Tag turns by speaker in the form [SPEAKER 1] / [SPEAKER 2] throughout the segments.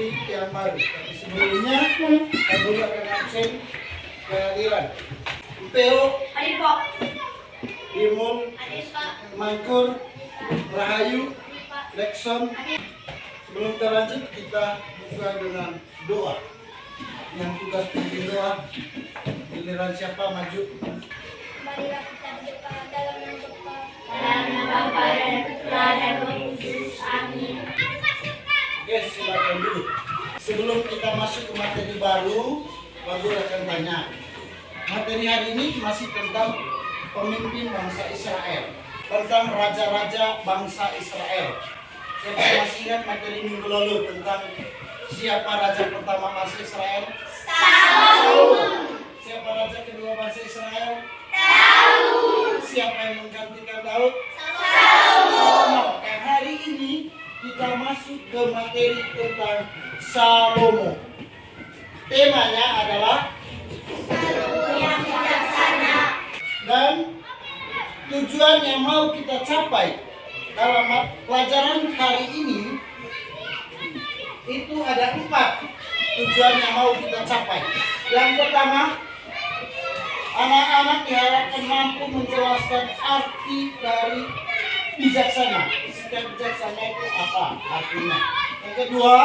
[SPEAKER 1] materi yang baru. Tapi sebelumnya, Pak Guru akan absen kehadiran. Teo, Imul, Mangkur, Rahayu, Lekson. Sebelum kita lanjut, kita buka dengan doa. Yang tugas pimpin doa, giliran siapa maju?
[SPEAKER 2] Marilah kita berdoa dalam
[SPEAKER 3] Nama Bapa dan Putra dan Roh Kudus. Amin.
[SPEAKER 1] Oke, silakan dulu. Sebelum kita masuk ke materi baru, Pak Guru akan tanya. Materi hari ini masih tentang pemimpin bangsa Israel, tentang raja-raja bangsa Israel. Saya masih ingat materi minggu lalu tentang siapa raja pertama bangsa Israel? Saul. Siapa raja kedua bangsa Israel? Daud. Siapa yang menggantikan Daud? Salomo. Dan hari ini kita masuk ke materi tentang Salomo. Temanya adalah
[SPEAKER 3] Salomo yang bijaksana.
[SPEAKER 1] dan tujuan yang mau kita capai dalam pelajaran hari ini itu ada 4 tujuan yang mau kita capai. Yang pertama, anak-anak diharapkan mampu menjelaskan arti dari bijaksana. Sikap bijaksana itu apa artinya? Yang kedua,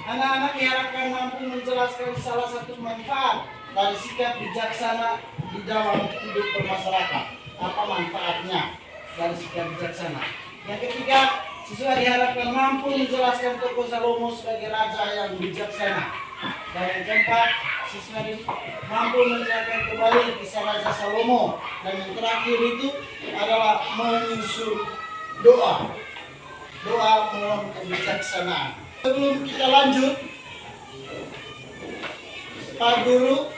[SPEAKER 1] anak-anak diharapkan mampu menjelaskan salah satu manfaat dari sikap bijaksana di dalam hidup bermasyarakat. Apa manfaatnya dari sikap bijaksana? Yang ketiga, siswa diharapkan mampu menjelaskan tokoh Salomo sebagai raja yang bijaksana. Dan yang keempat, siswa mampu menjelaskan kembali kisah Raja Salomo. Dan yang terakhir itu adalah menyusun doa. Doa melalui kebijaksanaan. Sebelum kita lanjut, Pak Guru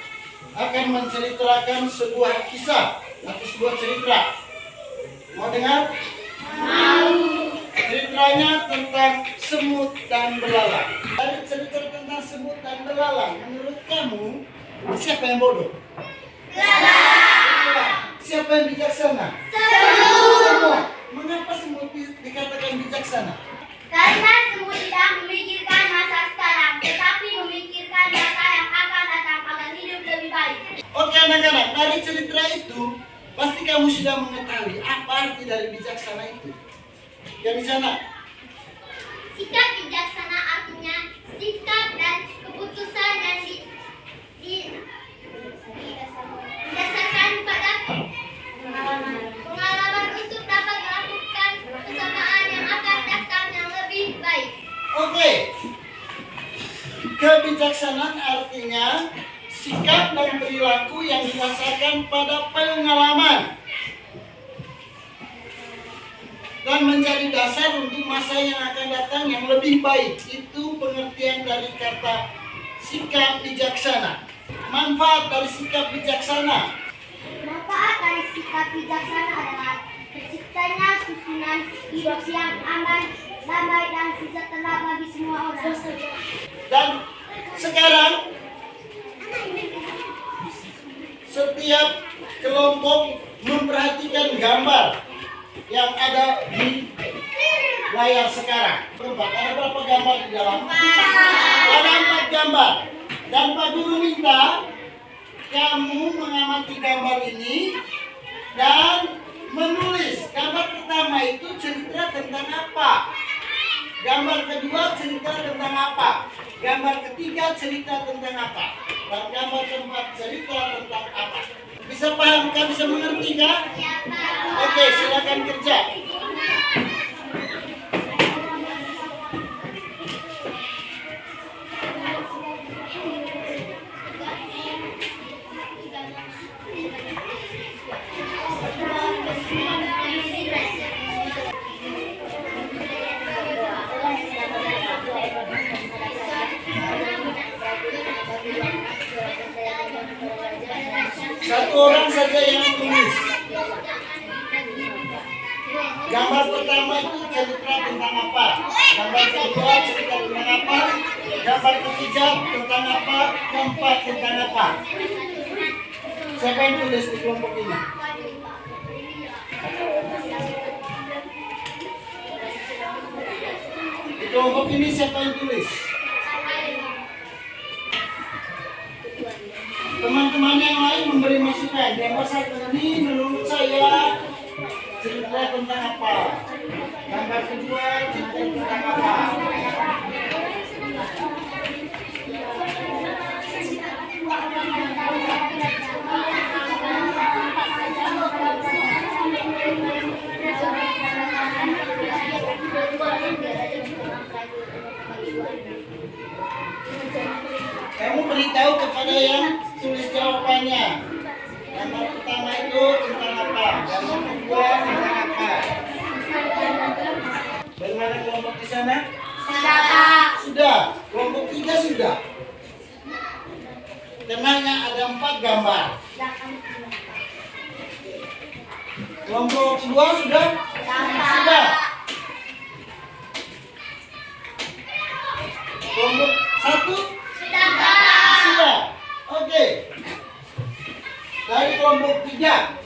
[SPEAKER 1] akan menceritakan sebuah kisah atau sebuah cerita. Mau dengar? Mau. Ceritanya tentang semut dan belalang. Dari cerita tentang semut dan belalang, menurut kamu siapa yang bodoh? Belalang. Siapa yang bijaksana? Semut. Mengapa semut dikatakan bijaksana?
[SPEAKER 2] Karena semut tidak memikirkan masa sekarang, tetapi memikirkan masa yang akan datang agar hidup lebih baik.
[SPEAKER 1] Oke anak-anak, dari cerita itu pasti kamu sudah mengetahui apa arti dari bijaksana itu. Yang di sana.
[SPEAKER 2] Sikap bijaksana artinya sikap dan keputusan yang didasarkan pada pengalaman untuk dapat melakukan kesamaan yang akan datang yang lebih baik.
[SPEAKER 1] Oke. Kebijaksanaan artinya sikap dan perilaku yang didasarkan pada pengalaman dan menjadi dasar untuk masa yang akan datang yang lebih baik. Itu pengertian dari kata sikap bijaksana. Manfaat dari sikap bijaksana.
[SPEAKER 2] Manfaat dari sikap bijaksana adalah terciptanya susunan hidup yang aman, damai, dan sejahtera bagi semua orang.
[SPEAKER 1] Dan sekarang setiap kelompok memperhatikan gambar yang ada di layar sekarang. Ada berapa gambar di dalam? Ada 4 gambar. Dan Pak Guru minta kamu mengamati gambar ini dan menulis. Gambar pertama itu cerita tentang apa? Gambar kedua cerita tentang apa? Gambar ketiga cerita tentang apa? Dan gambar keempat cerita tentang apa? Bisa paham kan? Bisa mengerti kan? Oke, silakan kerja. Satu orang saja yang tulis. Gambar pertama itu cerita tentang apa? Gambar kedua cerita tentang apa? Gambar ketiga tentang apa? Keempat tentang apa? Siapa yang tulis di kelompok ini? Di kelompok ini siapa yang tulis? kedua cerita tentang apa? Kamu beritahu kepada yang tulis jawabannya. Gambar pertama itu tentang apa? Gambar kedua tentang apa? Bagaimana kelompok di sana? Sudah. Kelompok 3 sudah. Temanya ada 4 gambar. Kelompok 2 sudah? Sudah. Kelompok 1? Sudah. Oke. Dari kelompok 3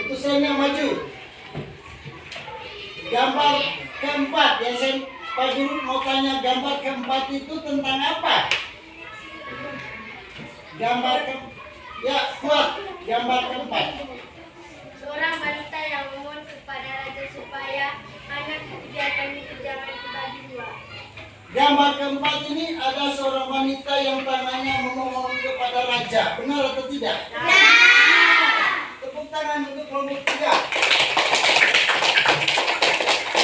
[SPEAKER 1] utusannya maju. Gambar keempat yang Pak Guru mau tanya, gambar keempat itu tentang apa? Ya kuat. Gambar keempat.
[SPEAKER 3] Seorang wanita yang memohon kepada raja supaya anak dibiarkan hidup jangan dibagi dua.
[SPEAKER 1] Gambar keempat ini ada seorang wanita yang tangannya memohon kepada raja. Benar atau tidak? Tepuk tangan untuk kelompok 3.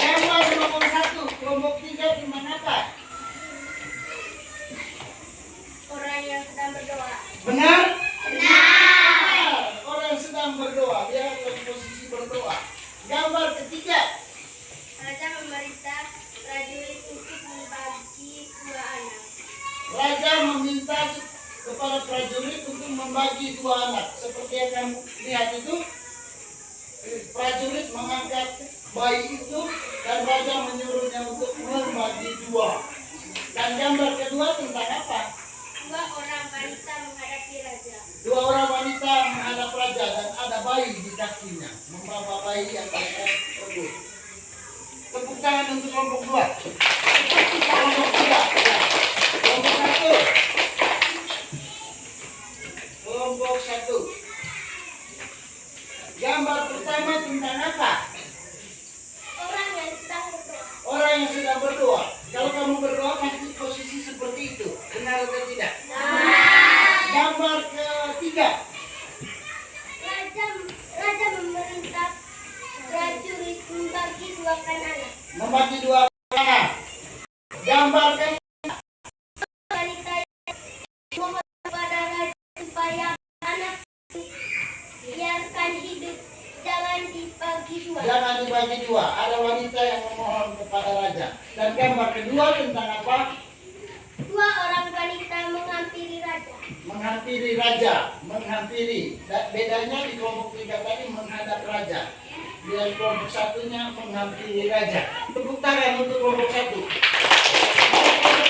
[SPEAKER 1] Gambar nomor 1, kelompok 3 tentang apa?
[SPEAKER 3] Orang yang sedang berdoa.
[SPEAKER 1] Benar? Benar. Orang yang sedang berdoa, dia dalam posisi berdoa. Gambar ketiga.
[SPEAKER 3] Raja memerintah prajurit untuk membagi dua anak.
[SPEAKER 1] Raja meminta kepada prajurit untuk membagi 2 anak. Seperti yang kamu lihat itu, prajurit mengangkat bayi itu dan raja menyuruhnya untuk membagi 2. Dan gambar kedua tentang apa?
[SPEAKER 3] Dua orang wanita menghadapi raja.
[SPEAKER 1] 2 orang wanita menghadap raja dan ada bayi di kakinya, membawa bayi yang mereka perlu. Tepuk tangan untuk kelompok 2. Kelompok 3. Ya. Kelompok 1. Kelompok 1. Gambar pertama tentang apa?
[SPEAKER 3] Orang yang sedang berdoa.
[SPEAKER 1] Orang yang sedang berdoa. Kalau kamu berdoa pasti posisi seperti itu. Benar atau tidak? Gambar ketiga.
[SPEAKER 3] Raja memerintah prajurit membagi dua anak.
[SPEAKER 1] Membagi 2 anak. Gambar
[SPEAKER 3] Wanita yang memohon kepada raja supaya anak biarkan hidup jangan dibagi dua.
[SPEAKER 1] jangan dibagi 2. Ada wanita yang memohon kepada raja. Dan gambar kedua tentang apa?
[SPEAKER 3] Dua orang wanita menghampiri raja.
[SPEAKER 1] Menghampiri raja. Menghampiri. Dan bedanya di kelompok 3 tadi menghadap raja. Di kelompok 1-nya menghampiri raja. Tepuk tangan untuk kelompok 1. Kelompok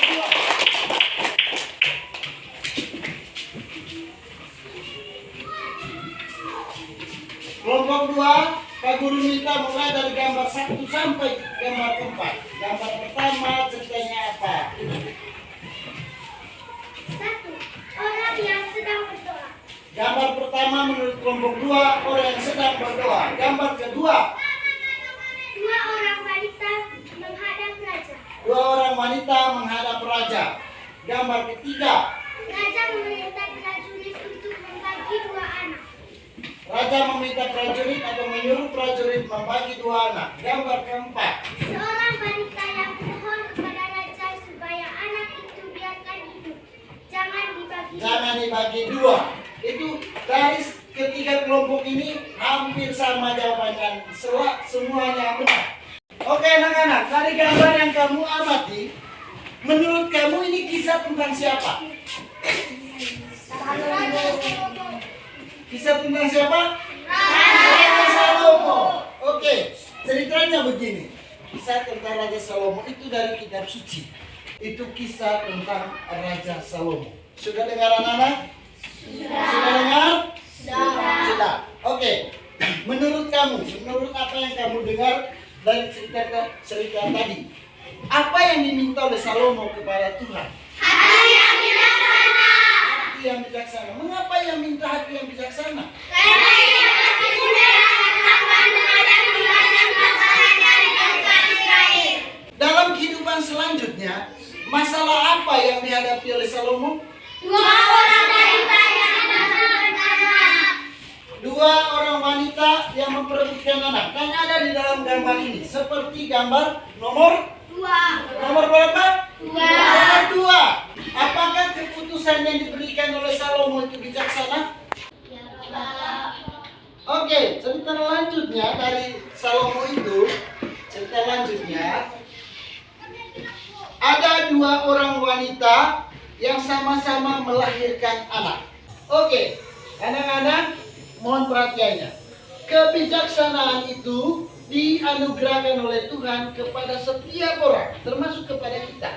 [SPEAKER 1] 2. Kelompok 2, Pak Guru minta mulai dari gambar 1 sampai gambar keempat. Gambar pertama ceritanya apa?
[SPEAKER 3] 1. Orang yang sedang berdoa.
[SPEAKER 1] Gambar pertama menurut kelompok 2, orang yang sedang berdoa. Gambar kedua,
[SPEAKER 3] Dua orang wanita menghadap raja.
[SPEAKER 1] 2 orang wanita menghadap raja. Gambar ketiga,
[SPEAKER 3] Raja memerintah prajurit untuk membagi dua anak.
[SPEAKER 1] raja meminta prajurit atau menyuruh prajurit membagi 2 anak. Gambar keempat,
[SPEAKER 3] Seorang wanita yang memohon kepada raja supaya anak itu biarkan hidup. Jangan dibagi.
[SPEAKER 1] jangan dibagi 2. Itu dari ketiga kelompok ini hampir sama jawabannya. Semuanya benar. Oke anak-anak, dari gambar yang kamu amati, menurut kamu ini kisah tentang siapa? Kisah tentang siapa? Raja Salomo. Oke, ceritanya begini. Kisah tentang Raja Salomo itu dari kitab suci. Itu kisah tentang Raja Salomo. Sudah dengar anak-anak? Sudah dengar? Sudah. Oke. Menurut kamu, menurut apa yang kamu dengar dari cerita tadi, apa yang diminta oleh Salomo kepada Tuhan?
[SPEAKER 3] Hati yang bijaksana.
[SPEAKER 1] Hati yang bijaksana. Mengapa yang minta hati yang bijaksana?
[SPEAKER 3] Karena ia masih sudah mengatakan menghadapi banyak masalah dari bangsa
[SPEAKER 1] persoalan selanjutnya, masalah apa yang dihadapi oleh Salomo?
[SPEAKER 3] Dua orang wanita yang memperebutkan anak.
[SPEAKER 1] Dua orang wanita yang memperebutkan anak. Kan ada di dalam gambar ini. Seperti gambar nomor berapa? Nomor 2. Apakah keputusan yang diberikan oleh Salomo itu bijaksana? Oke, cerita lanjutnya dari Salomo itu, cerita lanjutnya, ada dua orang wanita yang sama-sama melahirkan anak. Oke, anak-anak, mohon perhatiannya. Kebijaksanaan itu dianugerahkan oleh Tuhan kepada setiap orang, termasuk kepada kita.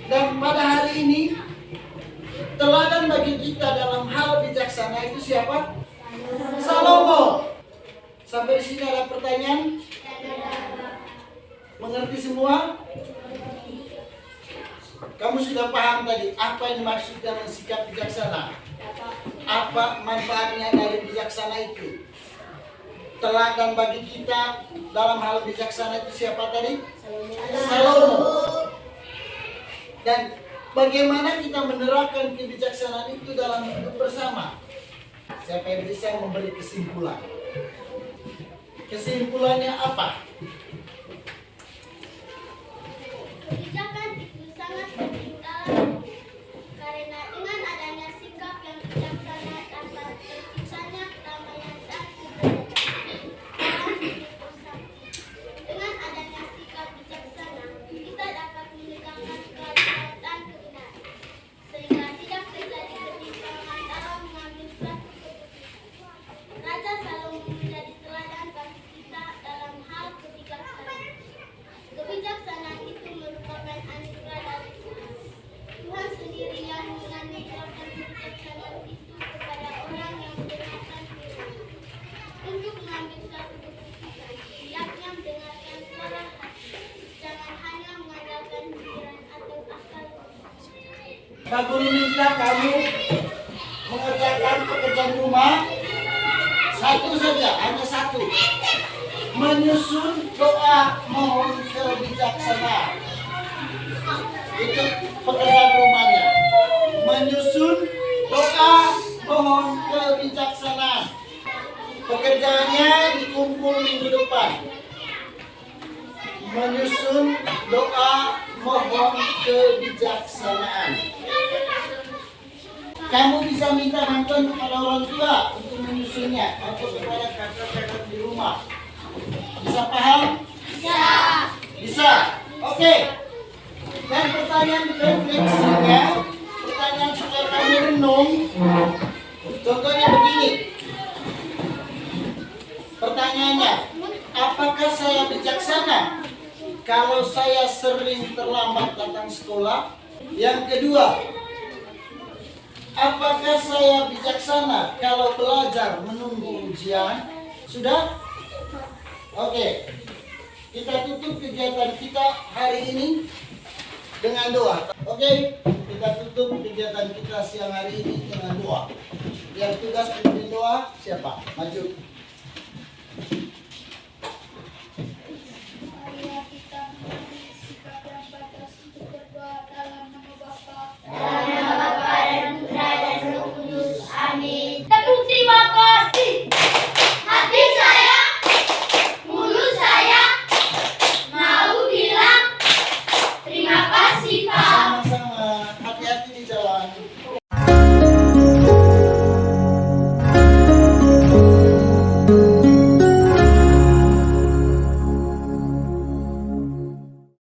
[SPEAKER 1] Dan pada hari ini, teladan bagi kita dalam hal bijaksana itu siapa? Salomo. Sampai di sini ada pertanyaan? Mengerti semua? Kamu sudah paham tadi apa yang dimaksud dengan sikap bijaksana? Apa manfaatnya dari bijaksana itu? Teladan bagi kita dalam hal bijaksana itu siapa tadi? Salomo. Dan bagaimana kita menerapkan kebijaksanaan itu dalam hidup bersama? Siapa yang bisa memberi kesimpulan? Kesimpulannya apa?
[SPEAKER 3] Kebijakan itu sangat penting karena dengan adanya sikap yang bijaksana dapat terciptanya kedamaian dan kebahagiaan dalam hidup bersama. Dengan adanya sikap bijaksana, kita dapat menegakkan keadilan dan kebenaran, sehingga tidak terjadi ketimpangan dalam mengambil suatu keputusan. Raja Salomo menjadi teladan bagi kita dalam hal kebijaksanaan. Kebijaksanaan itu merupakan anugerah dari Tuhan. Tuhan sendiri yang menganugerahkan kebijaksanaan itu kepada orang yang mendengarkan firman untuk mengambil suatu keputusan. Hendaknya mendengarkan suara hati, jangan hanya mengandalkan pikiran atau akal.
[SPEAKER 1] Pak Guru minta kamu mengerjakan pekerjaan rumah satu saja, hanya satu. Menyusun doa mohon kebijaksanaan. Itu pekerjaan rumahnya. Menyusun doa mohon kebijaksanaan. Pekerjaannya dikumpul minggu depan. Menyusun doa mohon kebijaksanaan. Kamu bisa minta bantuan kepada orang tua untuk menyusunnya atau kepada kakak-kakak di rumah. Bisa paham? Bisa. Oke. Dan pertanyaan refleksinya, pertanyaan supaya kamu renung. Contohnya begini. Pertanyaannya, apakah saya bijaksana kalau saya sering terlambat datang sekolah? Yang kedua, apakah saya bijaksana kalau belajar menunggu ujian? Sudah? Oke. Kita tutup kegiatan kita hari ini dengan doa. Oke, kita tutup kegiatan kita siang hari ini dengan doa. Yang tugas pimpin doa siapa? Maju.